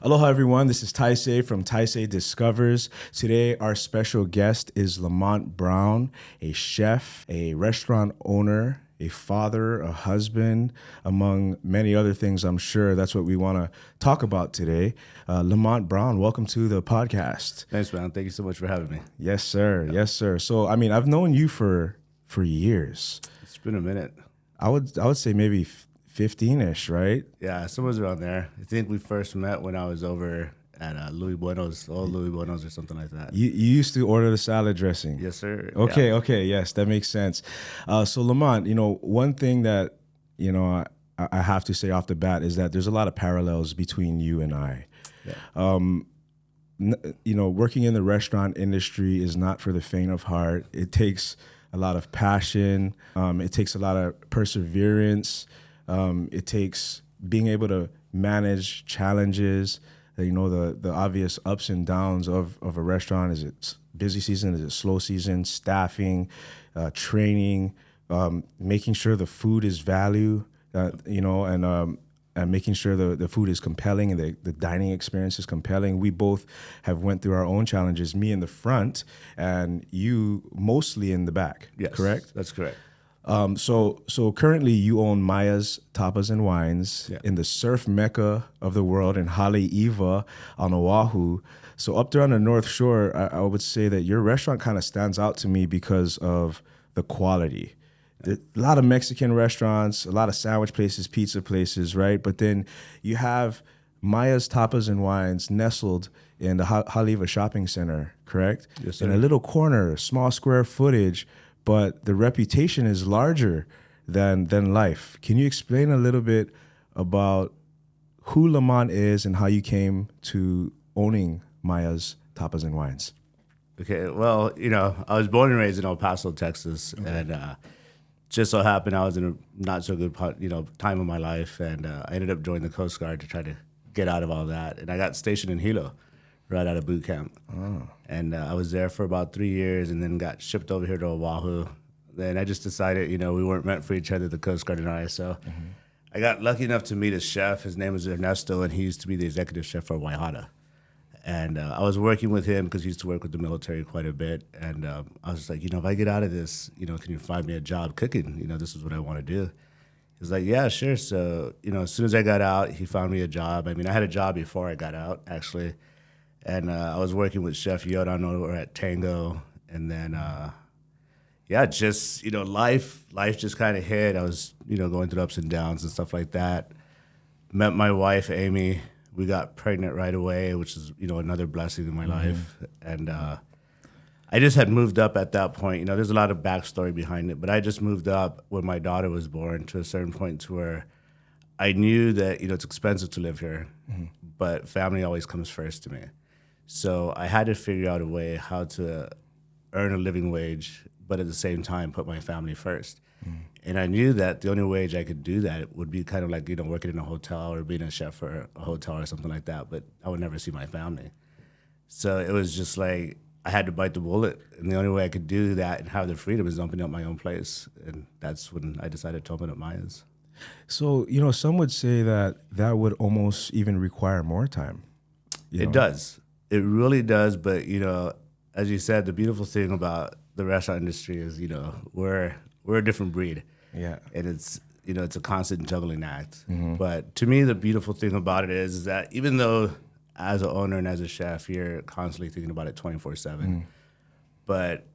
Aloha, everyone. This is Taisei from Taisei Discovers. Today, our special guest is Lamont Brown, a chef, a restaurant owner, a father, a husband, among many other things, I'm sure. That's what we want to talk about today. Lamont Brown, welcome to the podcast. Thanks, man. Thank you so much for having me. Yes, sir. Yeah. Yes, sir. So, I've known you for years. It's been a minute. I would say maybe 15-ish, right? Yeah, somewhere around there. I think we first met when I was over at Louis Bueno's or something like that. You used to order the salad dressing. Yes, sir. Okay, Yeah. okay, yes, that makes sense. So Lamont, one thing that, I have to say off the bat is that there's a lot of parallels between you and I. Yeah. Working in the restaurant industry is not for the faint of heart. It takes a lot of passion. It takes a lot of perseverance. It takes being able to manage challenges, the obvious ups and downs of a restaurant. Is it busy season? Is it slow season? Staffing, training, making sure the food is value, and making sure the food is compelling and the dining experience is compelling. We both have went through our own challenges, me in the front and you mostly in the back, Yes, correct? That's correct. So currently you own Maya's Tapas and Wines in the surf mecca of the world in Haleiwa on Oahu. So up there on the North Shore, I would say that your restaurant kind of stands out to me because of the quality. A lot of Mexican restaurants, a lot of sandwich places, pizza places, right? But then you have Maya's Tapas and Wines nestled in the Haleiwa Shopping Center, correct? Yes, sir. In a little corner, small square footage, but the reputation is larger than life. Can you explain a little bit about who Lamont is and how you came to owning Maya's Tapas and Wines? Okay, well, I was born and raised in El Paso, Texas, and just so happened I was in a not so good time of my life, and I ended up joining the Coast Guard to try to get out of all that, and I got stationed in Hilo right out of boot camp. And I was there for about 3 years and then got shipped over here to Oahu. Then I just decided, we weren't meant for each other, the Coast Guard and I. So I got lucky enough to meet a chef. His name was Ernesto, and he used to be the executive chef for Waihara. And I was working with him because he used to work with the military quite a bit. And I was just like, if I get out of this, can you find me a job cooking? This is what I want to do. He's like, yeah, sure. So, as soon as I got out, he found me a job. I had a job before I got out, actually. And I was working with Chef Yodan over at Tango. And then, life just kind of hit. I was, going through ups and downs and stuff like that. Met my wife, Amy. We got pregnant right away, which is, another blessing in my life. And I just had moved up at that point. There's a lot of backstory behind it. But I just moved up when my daughter was born to a certain point to where I knew that, it's expensive to live here. But family always comes first to me. So I had to figure out a way how to earn a living wage, but at the same time put my family first. And I knew that the only wage I could do that would be kind of like, working in a hotel or being a chef for a hotel or something like that, but I would never see my family. So it was just like I had to bite the bullet. And the only way I could do that and have the freedom is opening up my own place. And that's when I decided to open up Maya's. So, some would say that would almost even require more time. It does. It really does, but as you said, the beautiful thing about the restaurant industry is we're a different breed. Yeah, and it's a constant juggling act. But to me, the beautiful thing about it is that even though as an owner and as a chef, you're constantly thinking about it 24/7, but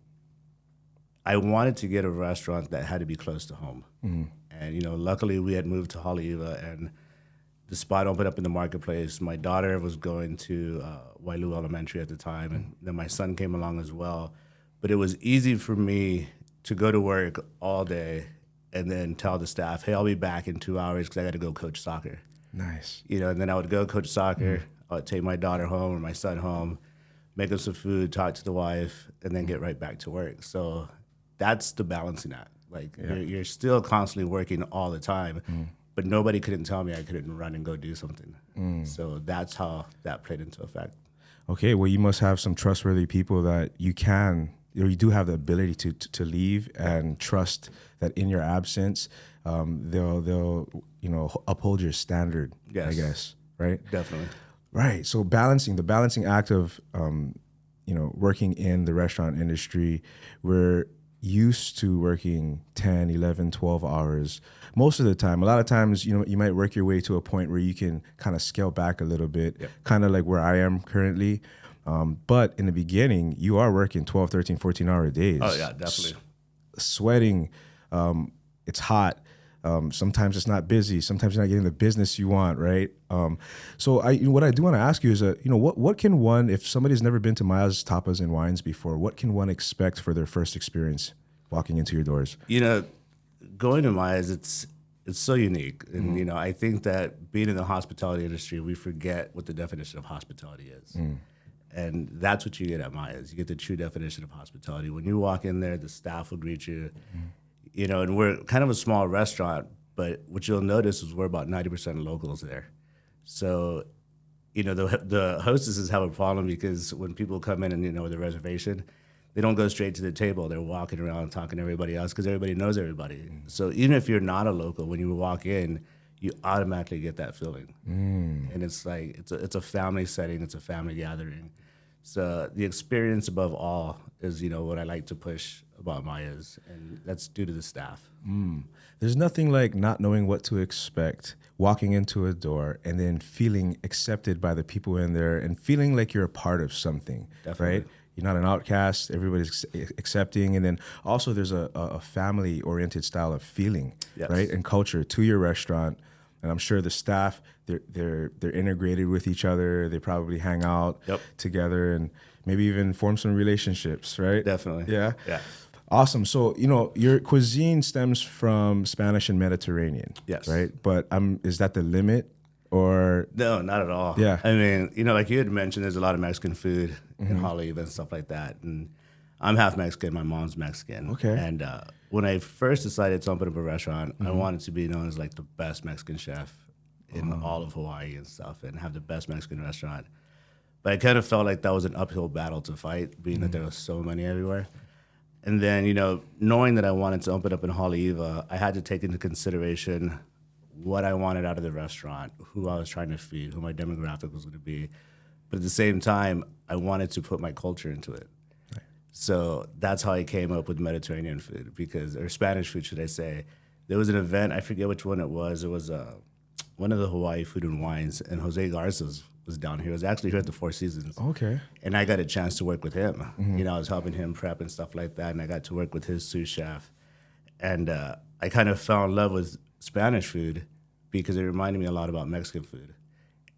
I wanted to get a restaurant that had to be close to home, and luckily we had moved to Haleiwa and the spot opened up in the marketplace. My daughter was going to Wailu Elementary at the time, and then my son came along as well. But it was easy for me to go to work all day and then tell the staff, hey, I'll be back in 2 hours because I got to go coach soccer. Nice. And then I would go coach soccer. I would take my daughter home or my son home, make them some food, talk to the wife, and then get right back to work. So that's the balancing act. Like you're still constantly working all the time. But nobody couldn't tell me I couldn't run and go do something. So that's how that played into effect. Okay, well, you must have some trustworthy people that you do have the ability to leave and trust that in your absence, they'll uphold your standard, Yes. I guess, right? Definitely. Right. So the balancing act of, working in the restaurant industry, we're used to working 10, 11, 12 hours most of the time. A lot of times, you might work your way to a point where you can kind of scale back a little bit, kind of like where I am currently. But in the beginning, you are working 12, 13, 14-hour days. Oh, yeah, definitely. Sweating. It's hot. Sometimes it's not busy. Sometimes you're not getting the business you want, right? So what I do want to ask you is, what can one, if somebody's never been to Maya's Tapas and Wines before, what can one expect for their first experience walking into your doors? Going to Maya's, it's so unique. And, I think that being in the hospitality industry, we forget what the definition of hospitality is. And that's what you get at Maya's. You get the true definition of hospitality. When you walk in there, the staff will greet you. And we're kind of a small restaurant, but what you'll notice is we're about 90% locals there. So, the hostesses have a problem because when people come in and, with a reservation, they don't go straight to the table. They're walking around talking to everybody else because everybody knows everybody. So even if you're not a local, when you walk in, you automatically get that feeling. And it's like, it's a family setting. It's a family gathering. So the experience above all is, what I like to push about Maya's, and that's due to the staff. There's nothing like not knowing what to expect, walking into a door and then feeling accepted by the people in there and feeling like you're a part of something, Definitely. right? You're not an outcast, everybody's accepting. And then also there's a family-oriented style of feeling, right? And culture to your restaurant. And I'm sure the staff, they're integrated with each other. They probably hang out together and maybe even form some relationships, right? Definitely. Yeah. Yeah. Awesome. So, your cuisine stems from Spanish and Mediterranean. Yes. Right? But is that the limit or? No, not at all. Yeah. I mean, like you had mentioned, there's a lot of Mexican food in Hollywood and stuff like that. And I'm half Mexican. My mom's Mexican. Okay. And when I first decided to open up a restaurant, I wanted to be known as like the best Mexican chef in all of Hawaii and stuff and have the best Mexican restaurant. But I kind of felt like that was an uphill battle to fight, being that there were so many everywhere. And then, knowing that I wanted to open up in Haleiwa, I had to take into consideration what I wanted out of the restaurant, who I was trying to feed, who my demographic was going to be. But at the same time, I wanted to put my culture into it. Right. So that's how I came up with Mediterranean food, or Spanish food, should I say. There was an event, I forget which one it was. It was one of the Hawaii Food and Wines, and Jose Garza was down here. He was actually here at the Four Seasons. Okay. And I got a chance to work with him. I was helping him prep and stuff like that, and I got to work with his sous chef. And I kind of fell in love with Spanish food because it reminded me a lot about Mexican food.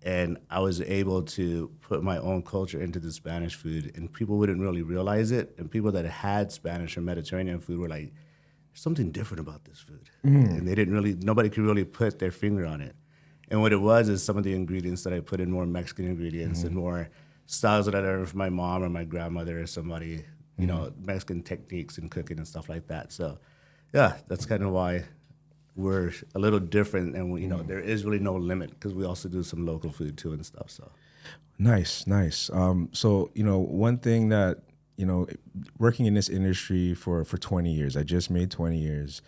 And I was able to put my own culture into the Spanish food, and people wouldn't really realize it. And people that had Spanish or Mediterranean food were like, there's something different about this food. And nobody could really put their finger on it. And what it was is some of the ingredients that I put in, more Mexican ingredients and more styles that I learned from my mom or my grandmother or somebody, Mexican techniques in cooking and stuff like that. So, yeah, that's kind of why we're a little different. And, there is really no limit because we also do some local food too and stuff. So, Nice. So, one thing that, working in this industry for 20 years, I just made 20 years.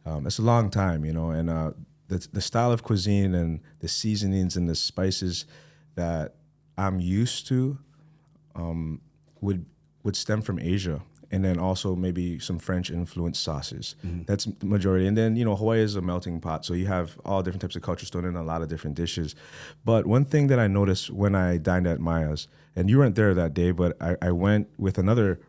It's a long time, and the style of cuisine and the seasonings and the spices that I'm used to would stem from Asia, and then also maybe some French influenced sauces. That's the majority. And then, Hawaii is a melting pot, so you have all different types of cultures thrown in a lot of different dishes. But one thing that I noticed when I dined at Maya's, and you weren't there that day, but I went with another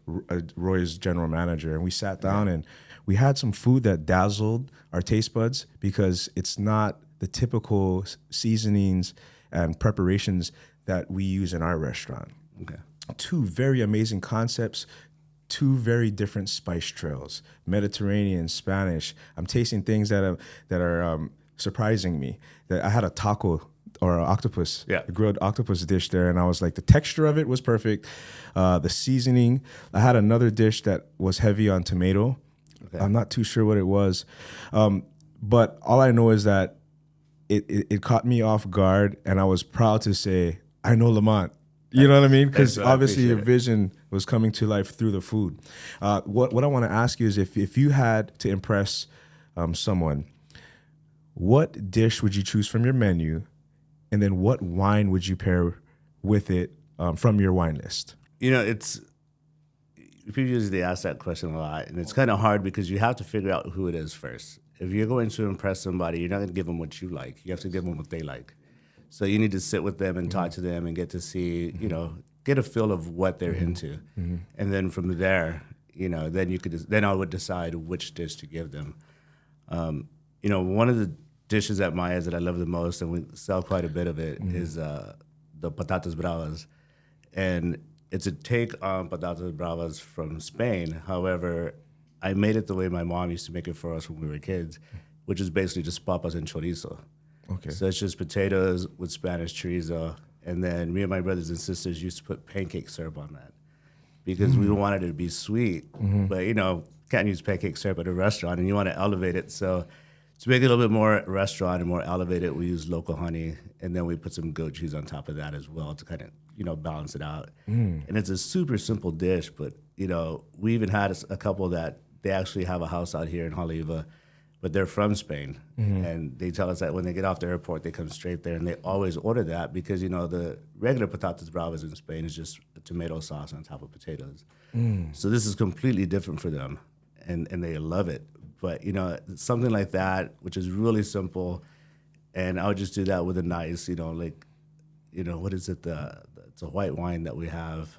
Roy's general manager, and we sat down and we had some food that dazzled our taste buds because it's not the typical seasonings and preparations that we use in our restaurant. Okay. Two very amazing concepts, two very different spice trails, Mediterranean, Spanish. I'm tasting things that are surprising me. That I had a taco or an octopus, a grilled octopus dish there, and I was like, the texture of it was perfect. The seasoning. I had another dish that was heavy on tomato. Okay. I'm not too sure what it was, but all I know is that it caught me off guard, and I was proud to say, I know Lamont. You know what I mean? Because obviously your vision was coming to life through the food. What I want to ask you is if you had to impress someone, what dish would you choose from your menu, and then what wine would you pair with it from your wine list? You know, people usually ask that question a lot, and it's kind of hard because you have to figure out who it is first. If you're going to impress somebody, you're not going to give them what you like. You have to give them what they like. So you need to sit with them and talk to them and get to see, get a feel of what they're into. And then from there, then I would decide which dish to give them. One of the dishes at Maya's that I love the most, and we sell quite a bit of it, is the patatas bravas. And it's a take on patatas bravas from Spain. However, I made it the way my mom used to make it for us when we were kids, which is basically just papas and chorizo. Okay. So it's just potatoes with Spanish chorizo. And then me and my brothers and sisters used to put pancake syrup on that because we wanted it to be sweet. But, can't use pancake syrup at a restaurant, and you want to elevate it. So to make it a little bit more restaurant and more elevated, we use local honey, and then we put some goat cheese on top of that as well to kind of, balance it out. And it's a super simple dish, but, we even had a couple that they actually have a house out here in Haleiwa, but they're from Spain. And they tell us that when they get off the airport, they come straight there, and they always order that because, the regular patatas bravas in Spain is just a tomato sauce on top of potatoes. So this is completely different for them, and they love it. But, something like that, which is really simple, and I would just do that with a nice, what is it? It's a white wine that we have.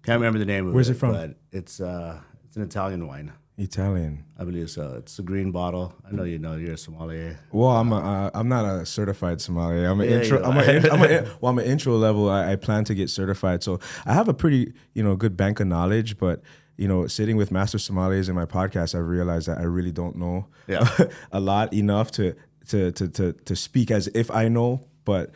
Can't remember the name of it. Where's it from? But it's an Italian wine. Italian. I believe so. It's a green bottle. I know you're a sommelier. Well, I'm not a certified sommelier. I'm an Yeah, intro. you I'm an intro level. I plan to get certified, so I have a pretty good bank of knowledge. But sitting with master sommeliers in my podcast, I realized that I really don't know a lot enough to speak as if I know. But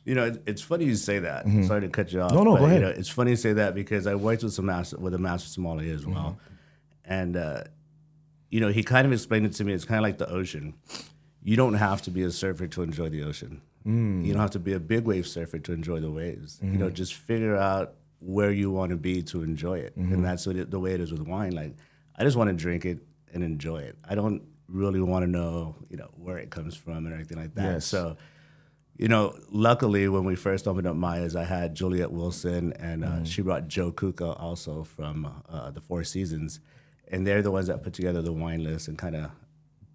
it's funny you say that. Sorry to cut you off. No, but, go ahead. It's funny you say that because I worked with a master sommelier as well, and he kind of explained it to me. It's kind of like the ocean. You don't have to be a surfer to enjoy the ocean. You don't have to be a big wave surfer to enjoy the waves. Just figure out where you want to be to enjoy it, and that's the way it is with wine. Like, I just want to drink it and enjoy it. I don't really want to know, where it comes from and everything like that. Yes. So, luckily when we first opened up Maya's, I had Juliet Wilson, and she brought Joe Kuka also from the Four Seasons, and they're the ones that put together the wine list and kind of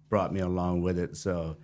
brought me along with it. So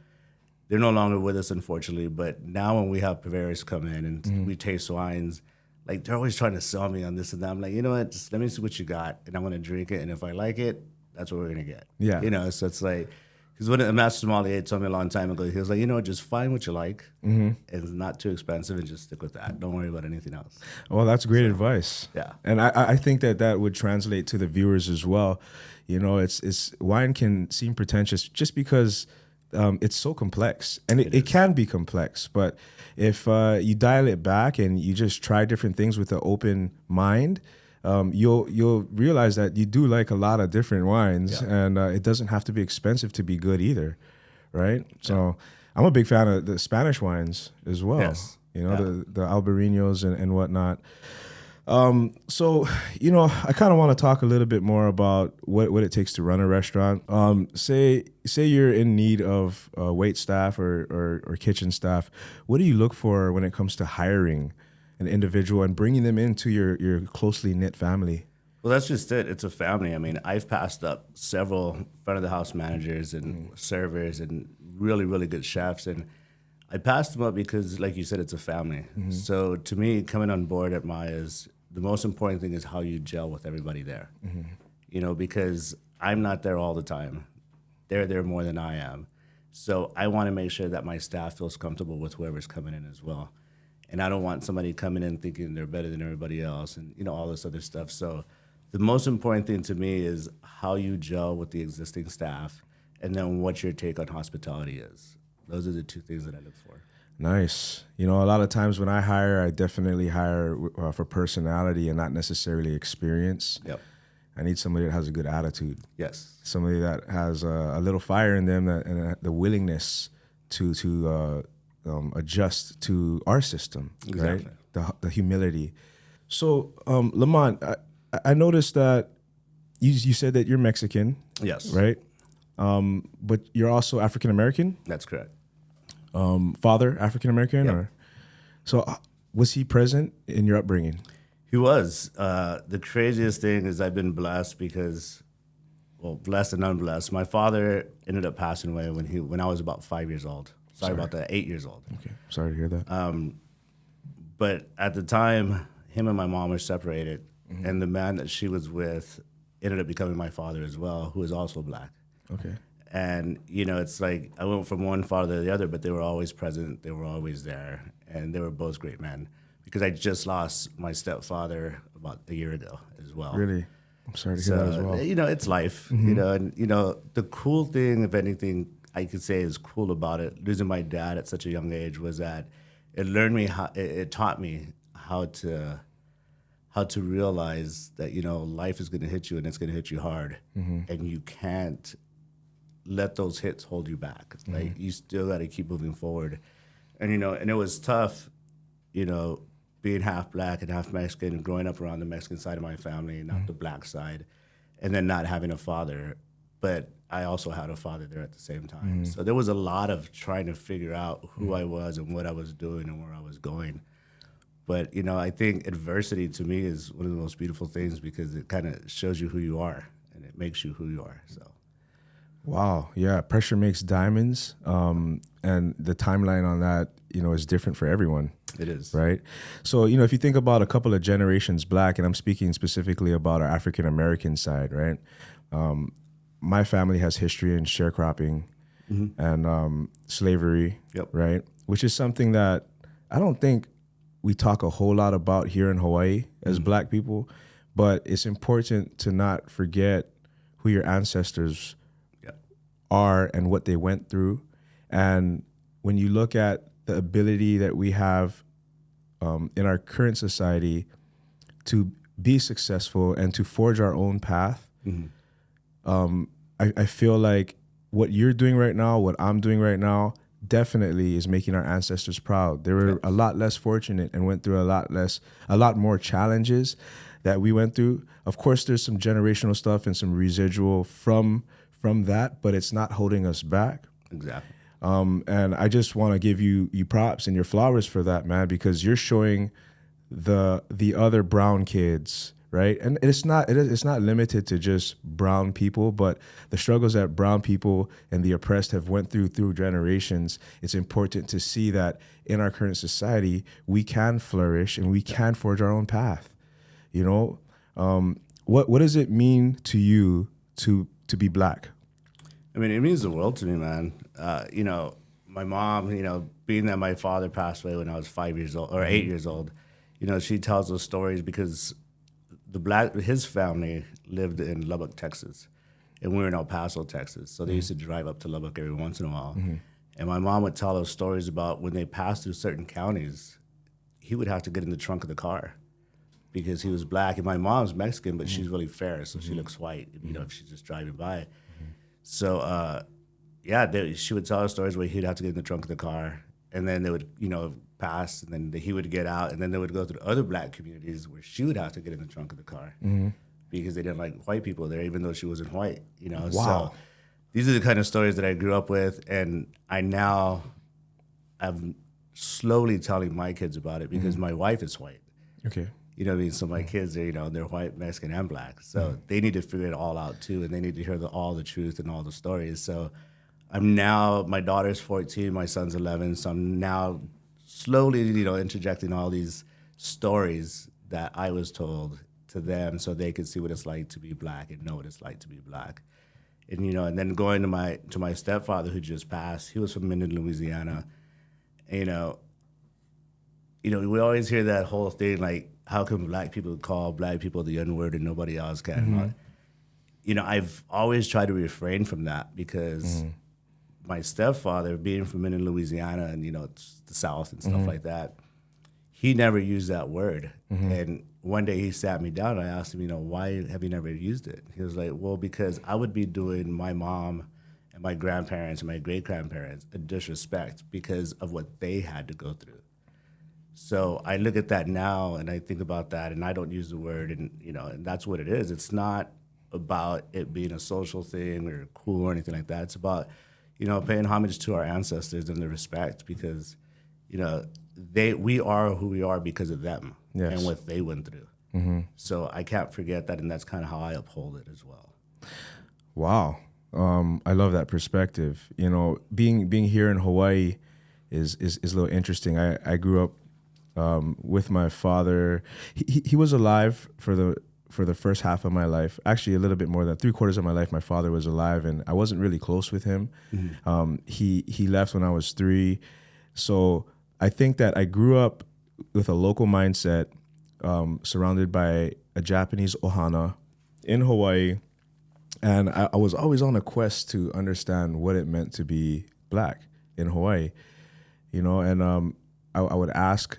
they're no longer with us, unfortunately, but now when we have purveyors come in and we taste wines, like, they're always trying to sell me on this and that. I'm like, you know what, just let me see what you got, and I'm going to drink it, and if I like it, that's what we're going to get. Yeah. So it's like, because when a master sommelier told me a long time ago, he was like, just find what you like, and it's not too expensive, and just stick with that. Don't worry about anything else. Well, that's great advice. Yeah. And I think that would translate to the viewers as well. It's wine can seem pretentious just because it's so complex, and it can be complex. But if you dial it back and you just try different things with an open mind, you'll realize that you do like a lot of different wines, and it doesn't have to be expensive to be good either, right? So I'm a big fan of the Spanish wines as well. Yes. The Albariños and whatnot. So, I kind of want to talk a little bit more about what it takes to run a restaurant. Say you're in need of wait staff or kitchen staff. What do you look for when it comes to hiring an individual and bringing them into your closely knit family? Well, that's just it. It's a family. I mean, I've passed up several front of the house managers and servers and really, really good chefs, and I passed them up because, like you said, it's a family. So to me, coming on board at Maya's, the most important thing is how you gel with everybody there. Because I'm not there all the time. They're there more than I am. So I want to make sure that my staff feels comfortable with whoever's coming in as well. And I don't want somebody coming in thinking they're better than everybody else and, all this other stuff. So the most important thing to me is how you gel with the existing staff and then what your take on hospitality is. Those are the two things that I look for. Nice. A lot of times when I hire, I definitely hire for personality and not necessarily experience. Yep. I need somebody that has a good attitude. Yes. Somebody that has a little fire in them and the willingness to adjust to our system. Exactly. Right? The humility. So, Lamont, I noticed that you said that you're Mexican. Yes. Right? But you're also African American? That's correct. Father African American? Yep. Or So was he present in your upbringing? He was. The craziest thing is I've been blessed because, well, blessed and unblessed. My father ended up passing away when I was about 5 years old. Sorry about that, 8 years old. Okay, sorry to hear that. But at the time, him and my mom were separated, and the man that she was with ended up becoming my father as well, who is also black. Okay. And, you know, it's like I went from one father to the other, but they were always present. They were always there. And they were both great men because I just lost my stepfather about a year ago as well. Really? I'm sorry to hear that as well. You know, it's life, you know, and, you know, the cool thing, if anything, I could say is cool about it, losing my dad at such a young age was that it taught me how to realize that, you know, life is going to hit you and it's going to hit you hard. And you can't let those hits hold you back. Like you still got to keep moving forward. And, you know, and it was tough, you know, being half black and half Mexican and growing up around the Mexican side of my family, not the black side, and then not having a father. But I also had a father there at the same time. So there was a lot of trying to figure out who I was and what I was doing and where I was going. But, you know, I think adversity to me is one of the most beautiful things because it kind of shows you who you are and it makes you who you are. So. Wow. Yeah. Pressure makes diamonds. And the timeline on that, you know, is different for everyone. It is. Right. So, you know, if you think about a couple of generations black, and I'm speaking specifically about our African American side, right? My family has history in sharecropping and slavery, right? Which is something that I don't think we talk a whole lot about here in Hawaii as black people, but it's important to not forget who your ancestors are and what they went through. And when you look at the ability that we have in our current society to be successful and to forge our own path, I feel like what you're doing right now, what I'm doing right now, definitely is making our ancestors proud. They were a lot less fortunate and went through a lot more challenges that we went through. Of course, there's some generational stuff and some residual from that, but it's not holding us back. Exactly. And I just want to give you props and your flowers for that, man, because you're showing the other brown kids, right? And it's not limited to just brown people, but the struggles that brown people and the oppressed have went through generations. It's important to see that in our current society, we can flourish and we can forge our own path. You know, what does it mean to you to be black? I mean, it means the world to me, man. You know, my mom, you know, being that my father passed away when I was 5 years old or 8 years old, you know, she tells those stories because his family lived in Lubbock, Texas, and we were in El Paso, Texas. So they used to drive up to Lubbock every once in a while. And my mom would tell us stories about when they passed through certain counties, he would have to get in the trunk of the car because he was black. And my mom's Mexican, but she's really fair, so she looks white, you know, if she's just driving by. So, she would tell us stories where he'd have to get in the trunk of the car, and then they would, you know, pass, and then he would get out, and then they would go through other black communities where she would have to get in the trunk of the car because they didn't like white people there, even though she wasn't white, you know. Wow. So these are the kind of stories that I grew up with, and I'm slowly telling my kids about it because my wife is white. Okay. You know what I mean? So my kids are, you know, they're white, Mexican, and black. So they need to figure it all out too, and they need to hear all the truth and all the stories. So my daughter's 14, my son's 11, so I'm now slowly, you know, interjecting all these stories that I was told to them so they could see what it's like to be black and know what it's like to be black. And, you know, and then going to my stepfather who just passed, he was from Minden, Louisiana. And, you know, we always hear that whole thing like, how come black people call black people the N-word and nobody else can? You know, I've always tried to refrain from that because my stepfather, being from Minden, Louisiana, and, you know, it's the South and stuff like that, he never used that word. And one day he sat me down and I asked him, you know, why have you never used it? He was like, well, because I would be doing my mom and my grandparents and my great-grandparents a disrespect because of what they had to go through. So I look at that now and I think about that and I don't use the word, and, you know, and that's what it is. It's not about it being a social thing or cool or anything like that. It's about, you know, paying homage to our ancestors and the respect because, you know, we are who we are because of them Yes. and what they went through. So I can't forget that, and that's kind of how I uphold it as well. Wow. I love that perspective. You know, being here in Hawaii is a little interesting. I grew up with my father. He was alive for the first half of my life. Actually, a little bit more than 3/4 of my life. My father was alive, and I wasn't really close with him. He left when I was 3, so I think that I grew up with a local mindset, surrounded by a Japanese ohana in Hawaii. And I was always on a quest to understand what it meant to be Black in Hawaii, you know. And I would ask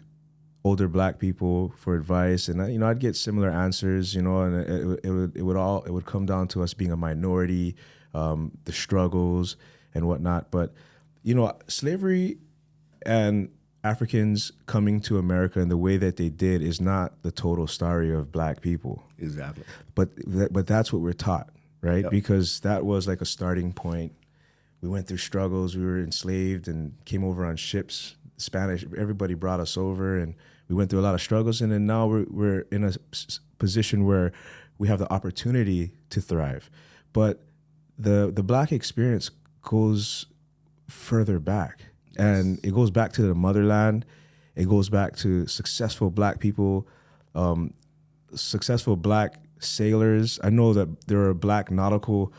older Black people for advice, and I'd get similar answers, you know. And it would come down to us being a minority, the struggles and whatnot. But you know, slavery and Africans coming to America in the way that they did is not the total story of Black people. Exactly. But that's what we're taught. Right? Yep. Because that was like a starting point. We went through struggles. We were enslaved and came over on ships. Spanish, everybody brought us over, and we went through a lot of struggles. And then now we're in a position where we have the opportunity to thrive. But the Black experience goes further back. Yes. And it goes back to the motherland. It goes back to successful Black people, successful Black sailors. I know that there are Black nautical,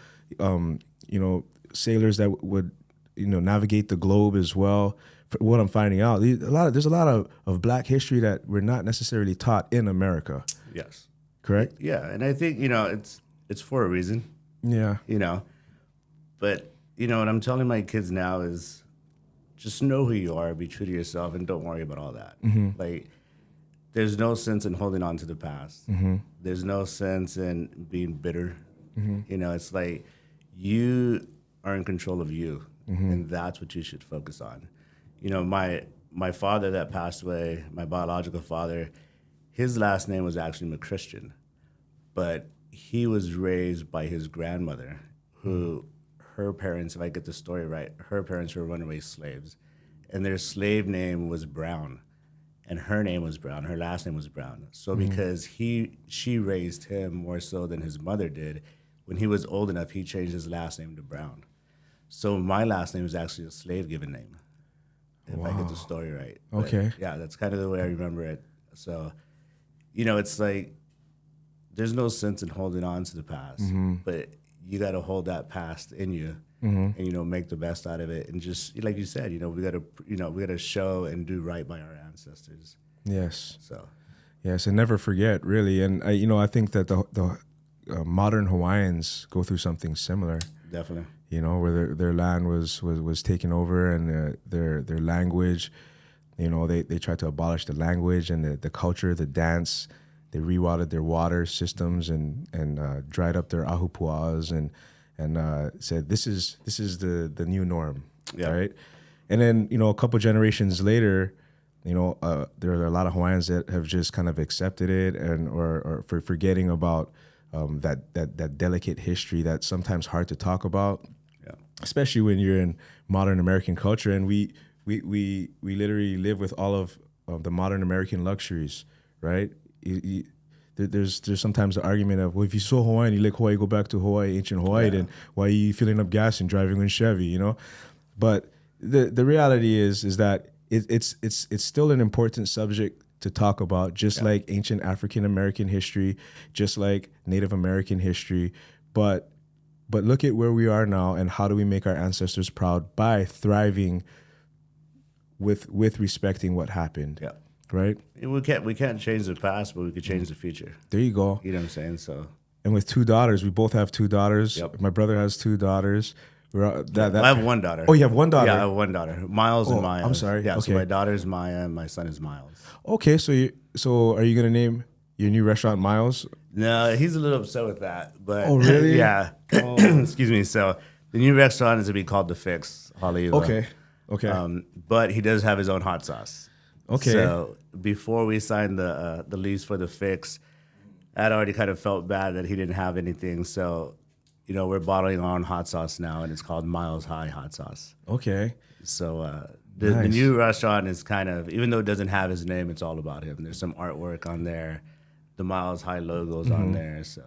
sailors that would, navigate the globe as well. For what I'm finding out, there's a lot of Black history that we're not necessarily taught in America. Yes. Correct? Yeah, and I think, it's for a reason. Yeah. But, what I'm telling my kids now is just know who you are, be true to yourself, and don't worry about all that. Mm-hmm. Like, there's no sense in holding on to the past. Mm-hmm. There's no sense in being bitter. Mm-hmm. It's like you are in control of you, and that's what you should focus on. My father that passed away, my biological father, his last name was actually McChristian, but he was raised by his grandmother, who her parents, if I get the story right, her parents were runaway slaves, and their slave name was Brown. And her name was Brown. Her last name was Brown. So because she raised him more so than his mother did, when he was old enough, he changed his last name to Brown. So my last name is actually a slave-given name, if I get the story right. Okay. But yeah, that's kind of the way I remember it. So, it's like there's no sense in holding on to the past, but you got to hold that past in you. And make the best out of it, and just like you said, we gotta show and do right by our ancestors. Yes. So, yes, and never forget, really. And I think that the modern Hawaiians go through something similar. Definitely. Where their land was taken over, and their language. They tried to abolish the language and the culture, the dance. They rerouted their water systems and dried up their ahupua'as and said this is the new norm, right? And then a couple generations later, there are a lot of Hawaiians that have just kind of accepted it or for forgetting about that delicate history that's sometimes hard to talk about, especially when you're in modern American culture, and we literally live with all of the modern American luxuries, right? There's sometimes the argument of, well, if you're so Hawaiian, you like Hawaii, go back to Hawaii, ancient Hawaii, then why are you filling up gas and driving in Chevy, But the reality is that it's still an important subject to talk about, just like ancient African American history, just like Native American history. But look at where we are now, and how do we make our ancestors proud by thriving with respecting what happened. Yeah. Right? We can't change the past, but we could change the future. There you go. You know what I'm saying? So. And with 2 daughters, we both have 2 daughters. Yep. My brother has 2 daughters. I have 1 daughter. Oh, you have 1 daughter? Yeah, I have 1 daughter. Miles and Maya. I'm sorry. Yeah, okay. So my daughter's Maya and my son is Miles. Okay, so are you gonna name your new restaurant Miles? No, he's a little upset with that. But oh, really? Yeah. Oh. Excuse me. So the new restaurant is to be called The Fix, Hollywood. Okay. But he does have his own hot sauce. Okay. So before we signed the lease for The Fix, I'd already kind of felt bad that he didn't have anything. So, we're bottling our own hot sauce now, and it's called Miles High Hot Sauce. Okay. So The Nice. new restaurant is kind of, even though it doesn't have his name, it's all about him. There's some artwork on there. The Miles High logo's on there. So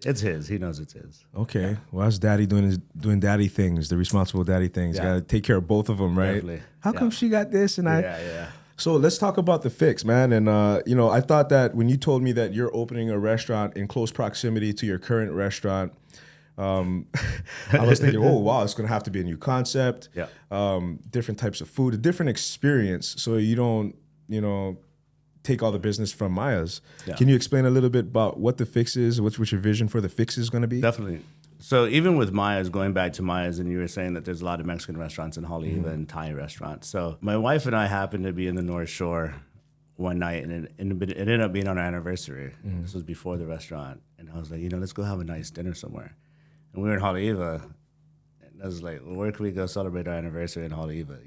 it's his. He knows it's his. Okay. Well, that's daddy doing daddy things, the responsible daddy things. Yeah. Got to take care of both of them, right? Definitely. How come she got this and I? Yeah. So let's talk about the fix, man. And I thought that when you told me that you're opening a restaurant in close proximity to your current restaurant, I was thinking, oh wow, it's gonna have to be a new concept. Yeah. Different types of food, a different experience. So you don't, take all the business from Maya's. Yeah. Can you explain a little bit about what the fix is? What's your vision for the fix is gonna be? Definitely. So even with Maya's, going back to Maya's, and you were saying that there's a lot of Mexican restaurants in Haleiwa and Thai restaurants. So my wife and I happened to be in the North Shore one night, and it ended up being on our anniversary. This was before the restaurant. And I was like, let's go have a nice dinner somewhere. And we were in Haleiwa, and I was like, well, where can we go celebrate our anniversary in Haleiwa,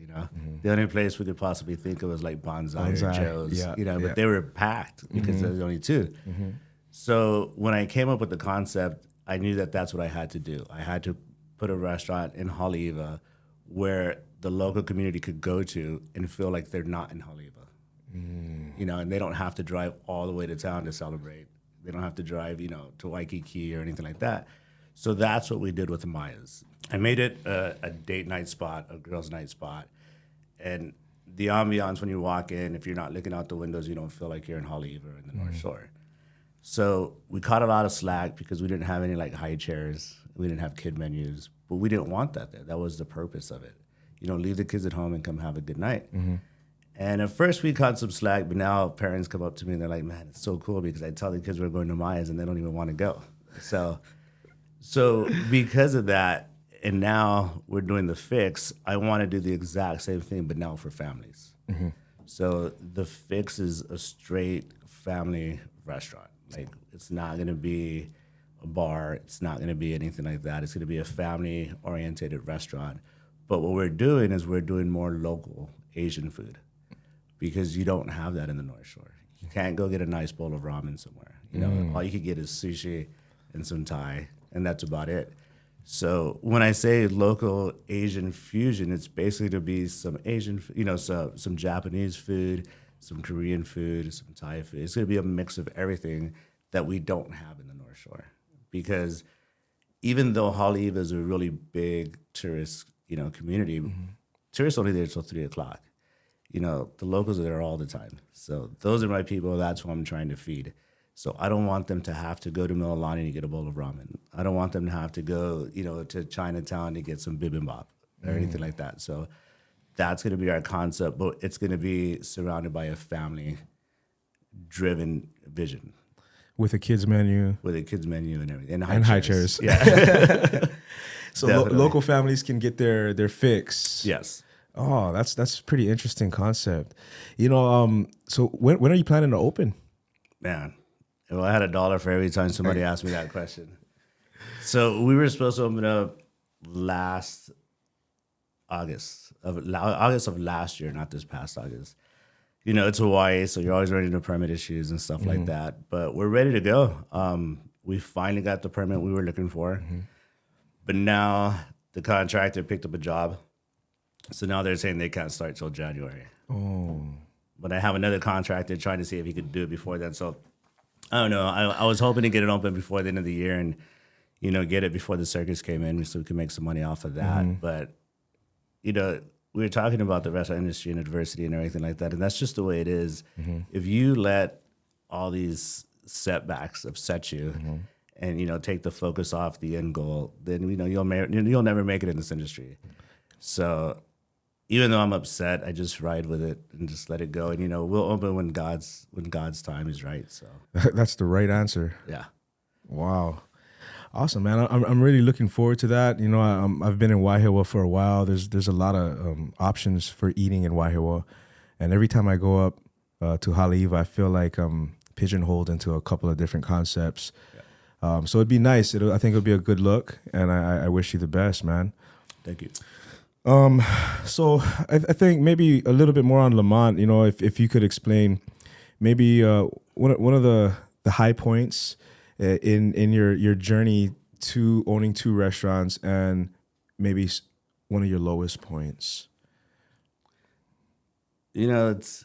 The only place we could possibly think of was like Bonsai or Joe's, but they were packed because there was only two. So when I came up with the concept, I knew that that's what I had to do. I had to put a restaurant in Haleiwa where the local community could go to and feel like they're not in Haleiwa, and they don't have to drive all the way to town to celebrate. They don't have to drive, to Waikiki or anything like that. So that's what we did with the Maya's. I made it a date night spot, a girls' night spot. And the ambiance when you walk in, if you're not looking out the windows, you don't feel like you're in Haleiwa or in the North Shore. So we caught a lot of slack because we didn't have any like high chairs. We didn't have kid menus, but we didn't want that there. That was the purpose of it. Leave the kids at home and come have a good night. And at first we caught some slack, but now parents come up to me and they're like, man, it's so cool because I tell the kids we're going to Maya's and they don't even want to go. So because of that, and now we're doing the fix, I want to do the exact same thing, but now for families. So the fix is a straight family restaurant. Like, it's not going to be a bar. It's not going to be anything like that. It's going to be a family-oriented restaurant. But what we're doing is we're doing more local Asian food because you don't have that in the North Shore. You can't go get a nice bowl of ramen somewhere. All you could get is sushi and some Thai, and that's about it. So when I say local Asian fusion, it's basically to be some Asian, some Japanese food, some Korean food, some Thai food. It's going to be a mix of everything that we don't have in the North Shore. Because even though Haleiwa is a really big tourist, community, tourists only there till 3:00. The locals are there all the time. So those are my people. That's who I'm trying to feed. So I don't want them to have to go to Mililani to get a bowl of ramen. I don't want them to have to go, to Chinatown to get some bibimbap or anything like that. So that's going to be our concept, but it's going to be surrounded by a family-driven vision. With a kids menu. With a kids menu and everything. And high chairs. Yeah. So local families can get their fix. Yes. Oh, that's pretty interesting concept. So when are you planning to open? Man, well, I had $1 for every time somebody asked me that question. So we were supposed to open up last August of last year, not this past August. It's Hawaii, so you're always running into permit issues and stuff like that. But we're ready to go. We finally got the permit we were looking for. But now the contractor picked up a job. So now they're saying they can't start till January. Oh. But I have another contractor trying to see if he could do it before then. So I don't know. I was hoping to get it open before the end of the year and, get it before the circus came in so we could make some money off of that. But, we were talking about the restaurant industry and adversity and everything like that. And that's just the way it is. If you let all these setbacks upset you and, take the focus off the end goal, then, you'll never make it in this industry. So even though I'm upset, I just ride with it and just let it go. And, we'll open when God's time is right. So that's the right answer. Yeah. Wow. Awesome, man. I'm really looking forward to that. I've been in Waihewa for a while. There's a lot of options for eating in Waihewa. And every time I go up to Haleiwa, I feel like I'm pigeonholed into a couple of different concepts. Yeah. So it'd be nice. I think it'll be a good look. And I wish you the best, man. Thank you. So I think maybe a little bit more on Lamont, if you could explain maybe one of the high points in your journey to owning 2 restaurants and maybe one of your lowest points. it's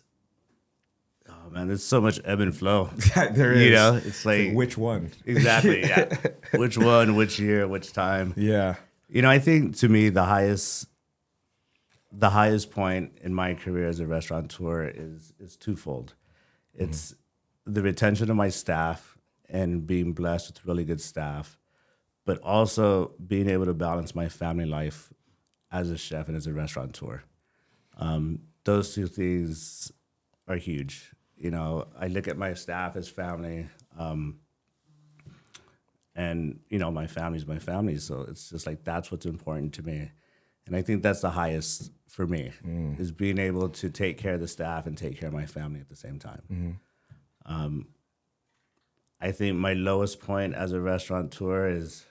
oh man, there's so much ebb and flow. There is. It's like which one? exactly, yeah. Which one, which year, which time. Yeah. I think to me the highest point in my career as a restaurateur is twofold. It's the retention of my staff and being blessed with really good staff, but also being able to balance my family life as a chef and as a restaurateur. Those two things are huge. I look at my staff as family, and my family's my family. So it's just like that's what's important to me, and I think that's the highest for me is being able to take care of the staff and take care of my family at the same time. I think my lowest point as a restaurateur is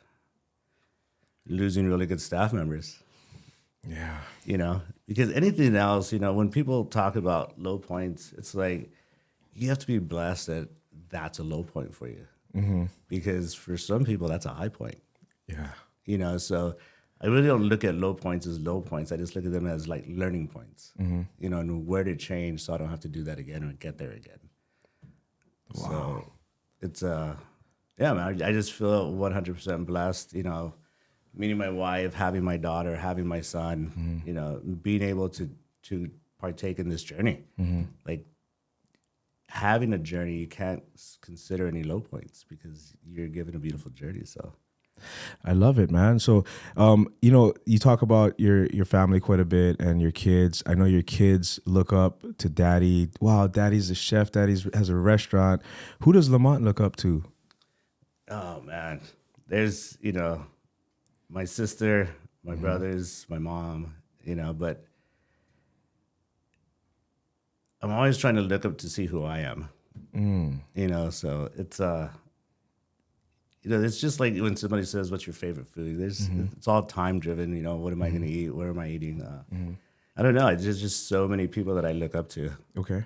losing really good staff members. Yeah. Because anything else, when people talk about low points, it's like you have to be blessed that that's a low point for you. Because for some people, that's a high point. Yeah. So I really don't look at low points as low points. I just look at them as like learning points, and where to change so I don't have to do that again or get there again. Wow. So it's, yeah, man, I just feel 100% blessed, meeting my wife, having my daughter, having my son, being able to partake in this journey. Like having a journey, you can't consider any low points because you're given a beautiful journey. So I love it, man. So, you talk about your family quite a bit and your kids. I know your kids look up to daddy. Wow, daddy's a chef. Daddy's has a restaurant. Who does Lamont look up to? Oh man, there's, my sister, my brothers, my mom, but I'm always trying to look up to see who I am. So it's it's just like when somebody says, "What's your favorite food?" It's all time driven. What am I going to eat? What am I eating? I don't know. There's just so many people that I look up to. Okay.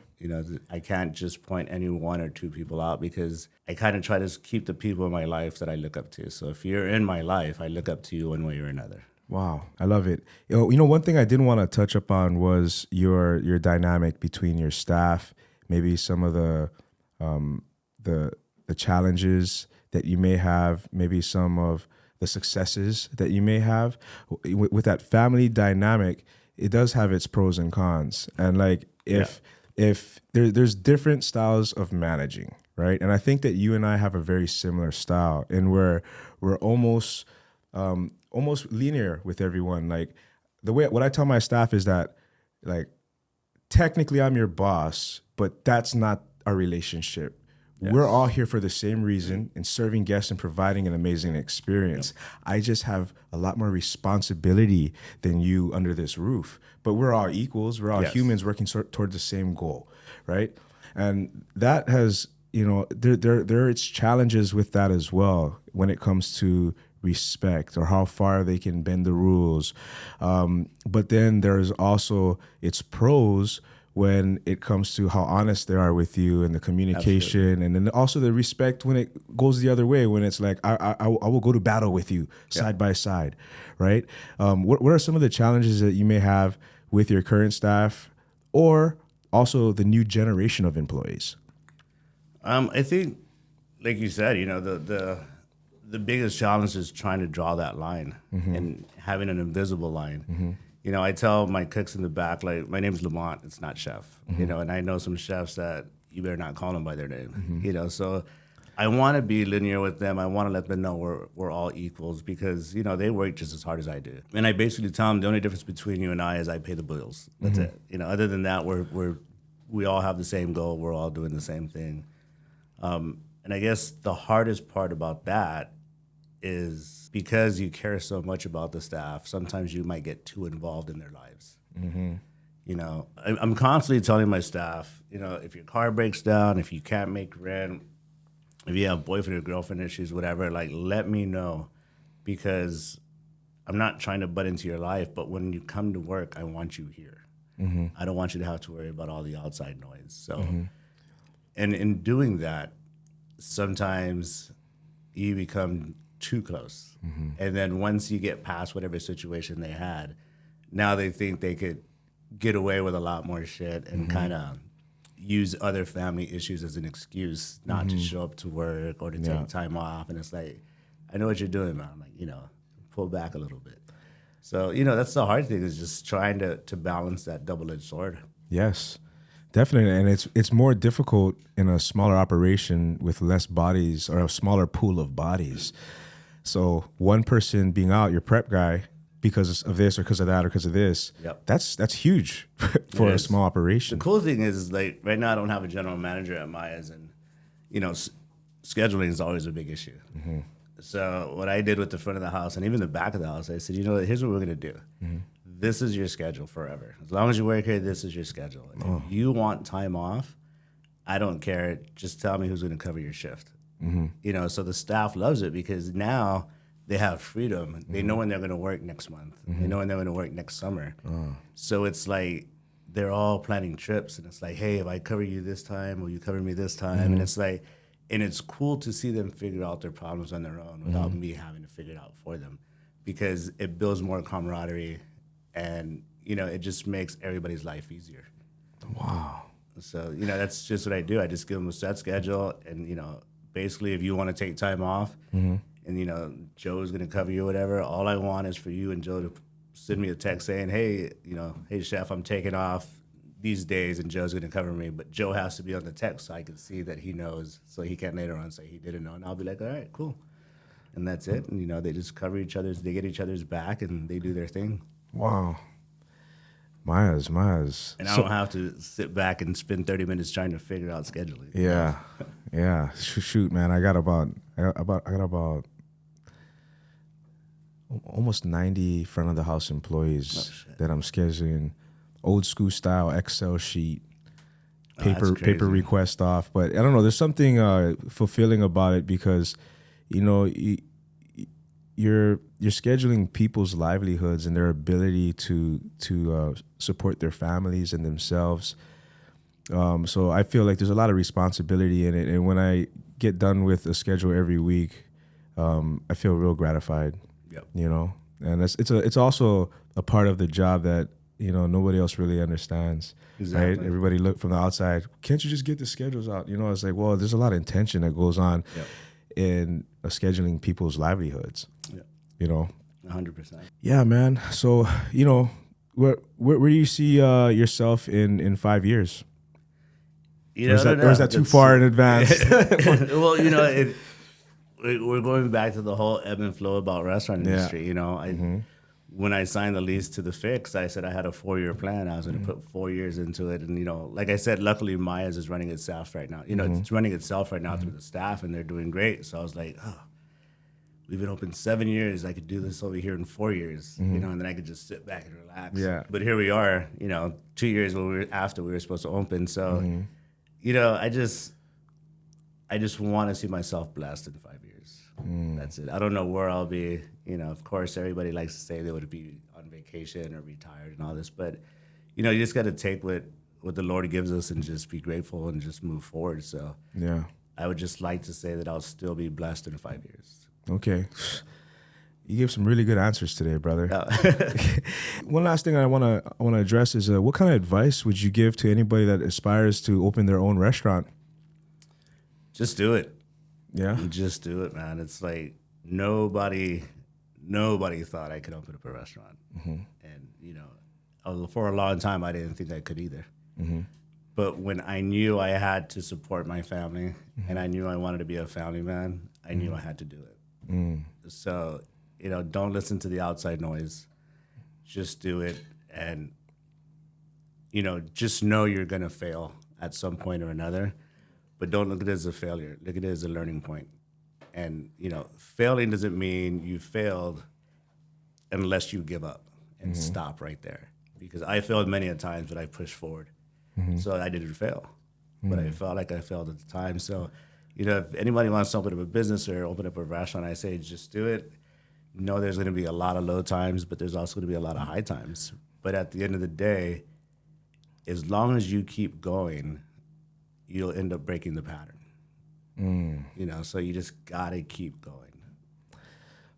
I can't just point any one or two people out because I kind of try to keep the people in my life that I look up to. So if you're in my life, I look up to you one way or another. Wow, I love it. One thing I didn't want to touch upon was your dynamic between your staff, maybe some of the challenges that you may have, maybe some of the successes that you may have. With that family dynamic, it does have its pros and cons. And like if there's different styles of managing, right? And I think that you and I have a very similar style, and we're almost linear with everyone. Like what I tell my staff is that, like, technically I'm your boss, but that's not our relationship. Yes. We're all here for the same reason, in serving guests and providing an amazing experience. Yep. I just have a lot more responsibility than you under this roof, but we're all equals. We're all humans working towards the same goal, right? And that has, there are its challenges with that as well when it comes to respect or how far they can bend the rules. But then there's also its pros when it comes to how honest they are with you and the communication. Absolutely. And then also the respect when it goes the other way, when it's like, I will go to battle with you side by side, right? What are some of the challenges that you may have with your current staff or also the new generation of employees? I think, like you said, the biggest challenge is trying to draw that line and having an invisible line. I tell my cooks in the back, like, my name's Lamont, it's not chef, and I know some chefs that you better not call them by their name, so I want to be linear with them. I want to let them know we're all equals because, they work just as hard as I do. And I basically tell them the only difference between you and I is I pay the bills. That's it. Other than that, we all have the same goal. We're all doing the same thing. And I guess the hardest part about that is because you care so much about the staff, sometimes you might get too involved in their lives. I'm constantly telling my staff, if your car breaks down, if you can't make rent, if you have boyfriend or girlfriend issues, whatever, like, let me know, because I'm not trying to butt into your life, but when you come to work, I want you here. I don't want you to have to worry about all the outside noise. So, and in doing that, sometimes you become too close. And then once you get past whatever situation they had, now they think they could get away with a lot more shit and kind of use other family issues as an excuse not to show up to work or to take time off. And it's like, I know what you're doing, man. I'm like, pull back a little bit. So, that's the hard thing, is just trying to balance that double-edged sword. Yes, definitely. And it's more difficult in a smaller operation with less bodies, or a smaller pool of bodies. So one person being out, your prep guy, because of this or because of that or because of this, that's huge for a small operation. The cool thing is, like, right now I don't have a general manager at Maya's, and, scheduling is always a big issue. So what I did with the front of the house and even the back of the house, I said, here's what we're going to do. This is your schedule forever. As long as you work here, this is your schedule. If you want time off, I don't care. Just tell me who's going to cover your shift. So the staff loves it, because now they have freedom. They know when they're going to work next month. They know when they're going to work next summer. So it's like they're all planning trips, and it's like, hey, if I cover you this time, will you cover me this time? And it's like, and it's cool to see them figure out their problems on their own without me having to figure it out for them, because it builds more camaraderie, and, it just makes everybody's life easier. Wow. So, that's just what I do. I just give them a set schedule, and, basically if you want to take time off and, Joe's going to cover you or whatever, all I want is for you and Joe to send me a text saying, hey, hey, Chef, I'm taking off these days and Joe's going to cover me, but Joe has to be on the text so I can see that he knows, so he can later on say he didn't know, and I'll be like, all right, cool. And that's it. And, they just cover each other's, they get each other's back, and they do their thing. Wow. Maya's. And I don't have to sit back and spend 30 minutes trying to figure out scheduling. Yeah. Yeah. Shoot, man. I got about almost 90 front of the house employees that I'm scheduling. Old school style Excel sheet, paper request off. But I don't know, there's something fulfilling about it, because, you're scheduling people's livelihoods and their ability to support their families and themselves. So I feel like there's a lot of responsibility in it. And when I get done with a schedule every week, I feel real gratified. And it's also a part of the job that, nobody else really understands. Exactly. Right? Everybody look from the outside. Can't you just get the schedules out? It's like, well, there's a lot of intention that goes on in scheduling people's livelihoods. 100%. Yeah, man. So, where do you see yourself in 5 years? Or is that too far in advance? Well, we're going back to the whole ebb and flow about restaurant industry. When I signed the lease to the Fix, I said I had a 4-year plan. I was going to put 4 years into it. And, like I said, luckily Maya's is running itself right now. It's running itself right now through the staff, and they're doing great. So I was like, we've been open 7 years. I could do this over here in 4 years, and then I could just sit back and relax. Yeah. But here we are, 2 years after we were supposed to open. So, I just want to see myself blessed in 5 years. That's it. I don't know where I'll be. Of course, everybody likes to say they would be on vacation or retired and all this, but you just got to take what the Lord gives us and just be grateful and just move forward. So yeah, I would just like to say that I'll still be blessed in 5 years. Okay. You gave some really good answers today, brother. One last thing I want to address is what kind of advice would you give to anybody that aspires to open their own restaurant? Just do it. Yeah. Just do it, man. It's like nobody thought I could open up a restaurant. And, for a long time, I didn't think I could either. But when I knew I had to support my family and I knew I wanted to be a family man, I knew I had to do it. So, don't listen to the outside noise. Just do it. And, just know you're going to fail at some point or another. But don't look at it as a failure. Look at it as a learning point. And, failing doesn't mean you failed unless you give up and stop right there. Because I failed many a times, but I pushed forward. So I didn't fail. But I felt like I failed at the time. So, if anybody wants to open up a business or open up a restaurant, I say just do it. There's going to be a lot of low times, but there's also going to be a lot of high times. But at the end of the day, as long as you keep going, you'll end up breaking the pattern. So you just got to keep going.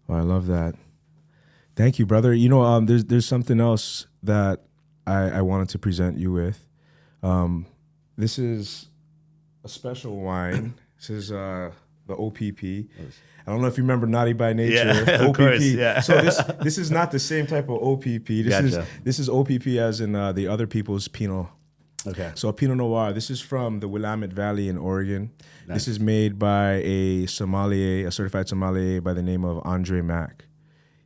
Well, I love that. Thank you, brother. There's something else that I wanted to present you with. This is a special wine. This is the OPP. I don't know if you remember Naughty by Nature. Yeah, OPP. of course, yeah. So this is not the same type of OPP. This is OPP as in the other people's Pinot. Okay. So a Pinot Noir. This is from the Willamette Valley in Oregon. Nice. This is made by a certified sommelier by the name of Andre Mack.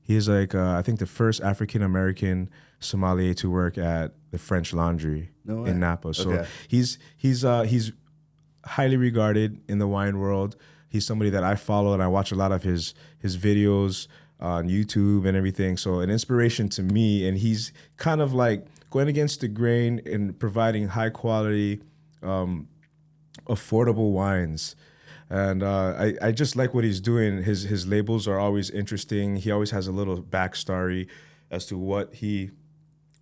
He's like I think the first African American sommelier to work at the French Laundry in Napa. So he's highly regarded in the wine world. He's somebody that I follow and I watch a lot of his videos on YouTube and everything. So an inspiration to me, and he's kind of like going against the grain in providing high quality, affordable wines. And I just like what he's doing. His labels are always interesting. He always has a little backstory as to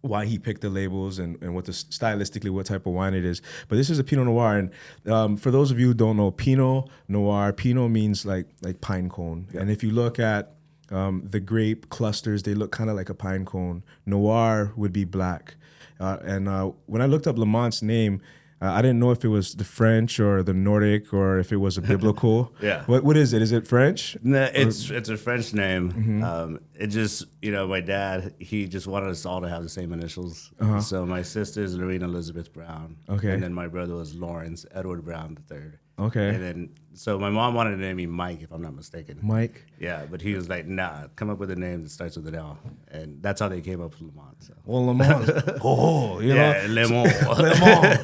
why he picked the labels and stylistically what type of wine it is. But this is a Pinot Noir. And for those of you who don't know, Pinot Noir, Pinot means like pine cone. Yep. And if you look at the grape clusters, they look kind of like a pine cone. Noir would be black. And when I looked up Lamont's name, I didn't know if it was the French or the Nordic or if it was a biblical. Yeah. What is it? Is it French? No, it's a French name. Mm-hmm. It just, my dad, he just wanted us all to have the same initials. Uh-huh. So my sister is Lorena Elizabeth Brown. Okay. And then my brother was Lawrence Edward Brown III. Okay. And then, so my mom wanted to name me Mike, if I'm not mistaken. Mike? Yeah, but he was like, nah, come up with a name that starts with an L. And that's how they came up with Lamont. So. Well, Lamont. Lamont. Lamont.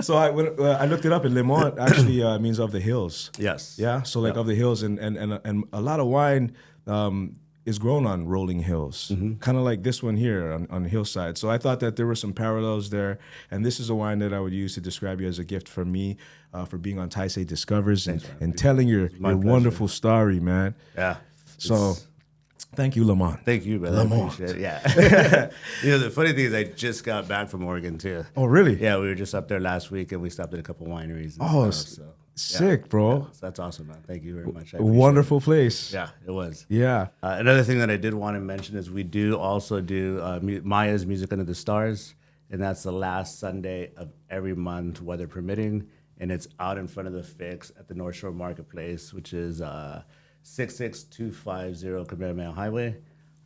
So I looked it up, and Lamont actually means of the hills. Yes. Yeah, so like of the hills, and a lot of wine is grown on rolling hills, kind of like this one here on hillside. So I thought that there were some parallels there, and this is a wine that I would use to describe you as a gift from me for being on Taisei Discovers and telling your wonderful story, man. Yeah. So thank you, Lamont. Thank you, brother. Lamont. I appreciate it. Yeah. The funny thing is I just got back from Oregon, too. Oh, really? Yeah, we were just up there last week, and we stopped at a couple wineries. Sick, bro. Yeah, so that's awesome, man. Thank you very much. Wonderful place. Yeah, it was. Yeah. Another thing that I did want to mention is we do also do Maya's Music Under the Stars, and that's the last Sunday of every month, weather permitting, and it's out in front of the Fix at the North Shore Marketplace, which is 66250 Kamehameha Highway.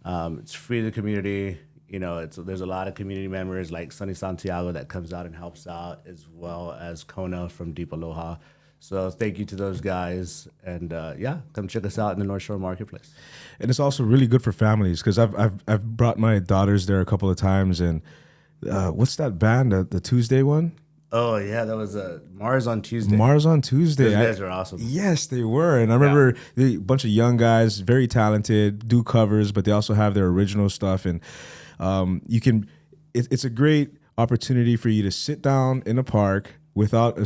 It's free to the community. There's a lot of community members like Sunny Santiago that comes out and helps out, as well as Kona from Deep Aloha. So thank you to those guys, and come check us out in the North Shore Marketplace. And it's also really good for families because I've brought my daughters there a couple of times, and what's that band, the Tuesday one? Oh yeah, that was Mars on Tuesday. Mars on Tuesday. Those guys are awesome. Yes, they were, and I remember a bunch of young guys, very talented, do covers, but they also have their original stuff, and it's a great opportunity for you to sit down in a park without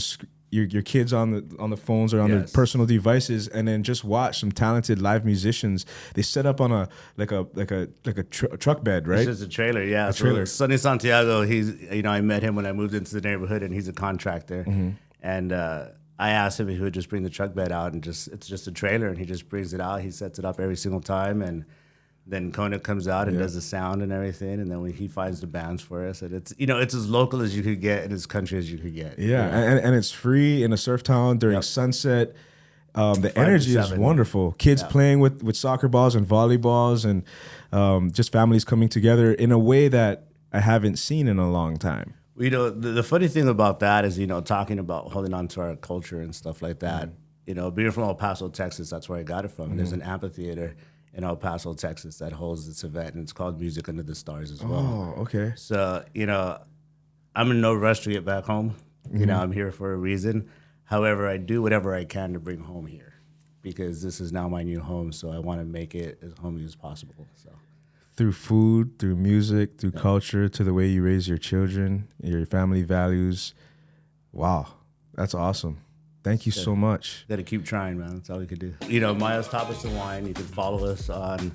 your kids on the phones or on their personal devices, and then just watch some talented live musicians. They set up on a truck bed, right? It's just a trailer, yeah. Trailer. Sonny Santiago, I met him when I moved into the neighborhood, and he's a contractor. Mm-hmm. And I asked him if he would just bring the truck bed out, and it's just a trailer, and he just brings it out. He sets it up every single time, and then Kona comes out and does the sound and everything, and then when he finds the bands for us, and it's as local as you could get and as country as you could get. Yeah, and it's free in a surf town during sunset. The energy is wonderful. Kids playing with soccer balls and volleyballs, and just families coming together in a way that I haven't seen in a long time. The funny thing about that is, talking about holding on to our culture and stuff like that. Mm-hmm. Being from El Paso, Texas, that's where I got it from. Mm-hmm. There's an amphitheater in El Paso, Texas, that holds this event, and it's called Music Under the Stars as well. Oh, okay. So, I'm in no rush to get back home. Mm-hmm. I'm here for a reason. However, I do whatever I can to bring home here because this is now my new home, so I want to make it as homey as possible. So, through food, through music, through culture, to the way you raise your children, your family values. Wow, that's awesome. Thank you so much. Got to keep trying, man. That's all we could do. Maya's Tapas and Wine. You can follow us on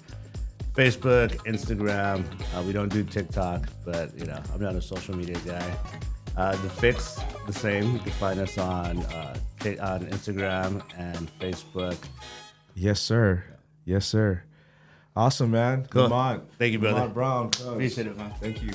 Facebook, Instagram. We don't do TikTok, but I'm not a social media guy. The Fix, the same. You can find us on Instagram and Facebook. Yes, sir. Yes, sir. Awesome, man. Cool. Lamont. Thank you, brother. Lamont Brown. Appreciate it, man. Thank you.